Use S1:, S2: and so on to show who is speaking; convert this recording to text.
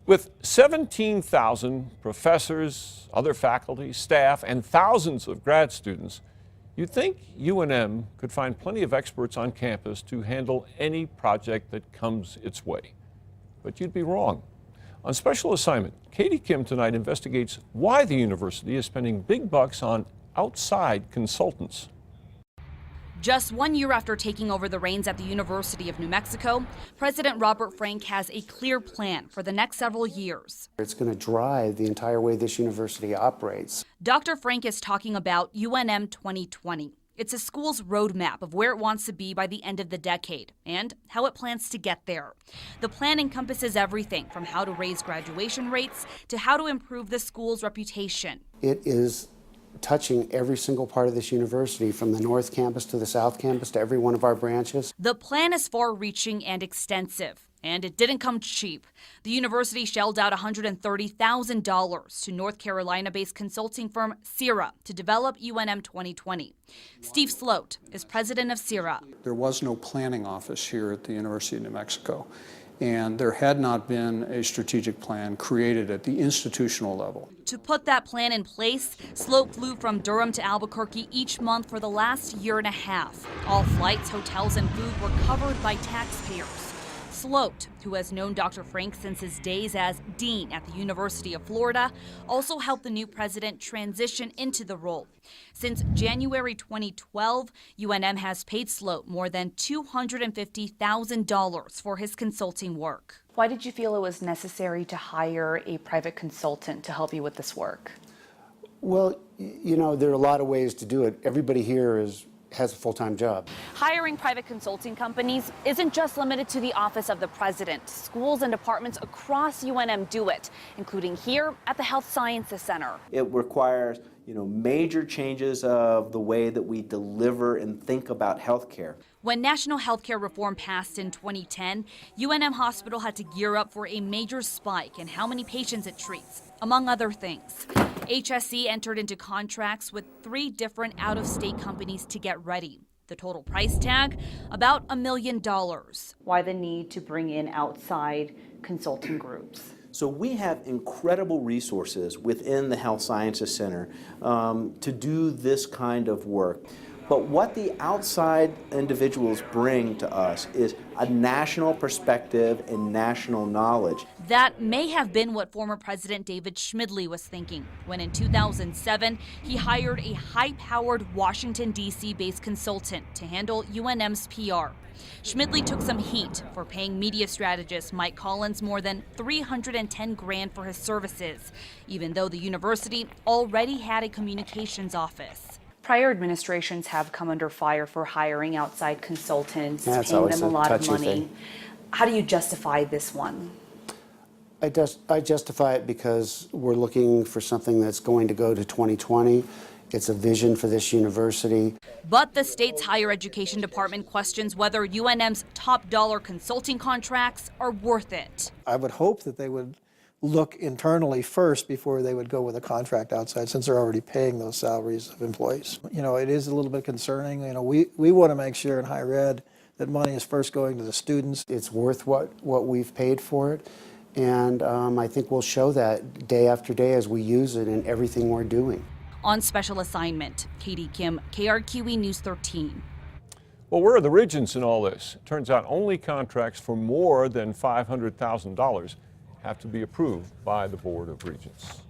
S1: With 17,000 professors, other faculty, staff, and thousands of grad students, you'd think UNM could find plenty of experts on campus to handle any project that comes its way. But you'd be wrong. On special assignment, Katie Kim tonight investigates why the university is spending big bucks on outside consultants.
S2: Just 1 year after taking over the reins at the University of New Mexico, President Robert Frank has a clear plan for the next several years.
S3: It's going to drive the entire way this university operates.
S2: Dr. Frank is talking about UNM 2020. It's a school's roadmap of where it wants to be by the end of the decade and how it plans to get there. The plan encompasses everything from how to raise graduation rates to how to improve the school's reputation.
S3: It is touching every single part of this university, from the North Campus to the South Campus to every one of our branches.
S2: The plan is far-reaching and extensive, and it didn't come cheap. The university shelled out $130,000 to North Carolina-based consulting firm CIRA to develop UNM 2020. Steve Sloat is president of CIRA.
S4: There was no planning office here at the University of New Mexico, and there had not been a strategic plan created at the institutional level.
S2: To put that plan in place, Sloat flew from Durham to Albuquerque each month for the last year and a half. All flights, hotels, and food were covered by taxpayers. Sloat, who has known Dr. Frank since his days as dean at the University of Florida, also helped the new president transition into the role. Since January 2012, UNM has paid Sloat more than $250,000 for his consulting work.
S5: Why did you feel it was necessary to hire a private consultant to help you with this work?
S3: Well, you know, there are a lot of ways to do it. Everybody here has a full-time job.
S2: Hiring private consulting companies isn't just limited to the office of the president. Schools and departments across UNM do it, including here at the Health Sciences Center.
S6: It requires, major changes of the way that we deliver and think about healthcare.
S2: When national healthcare reform passed in 2010, UNM Hospital had to gear up for a major spike in how many patients it treats, among other things. HSC entered into contracts with 3 different out-of-state companies to get ready. The total price tag, about $1 million.
S5: Why the need to bring in outside consulting groups?
S6: So we have incredible resources within the Health Sciences Center to do this kind of work. But what the outside individuals bring to us is a national perspective and national knowledge.
S2: That may have been what former President David Schmidley was thinking when in 2007 he hired a high-powered Washington, D.C.-based consultant to handle UNM's PR. Schmidley took some heat for paying media strategist Mike Collins more than $310,000 for his services, even though the university already had a communications office.
S5: Prior administrations have come under fire for hiring outside consultants, paying them a lot of money.
S3: Thing.
S5: How do you justify this one?
S3: I justify it because we're looking for something that's going to go to 2020. It's a vision for this university.
S2: But the state's higher education department questions whether UNM's top dollar consulting contracts are worth it.
S7: I would hope that they would look internally first before they would go with a contract outside, since they're already paying those salaries of employees. It is a little bit concerning. We want to make sure in higher ed that money is first going to the students.
S3: It's worth what we've paid for it, and I think we'll show that day after day as we use it in everything we're doing.
S2: On special assignment, Katie Kim, KRQE News 13.
S1: Well, where are the Regents in all this? It turns out only contracts for more than $500,000 have to be approved by the Board of Regents.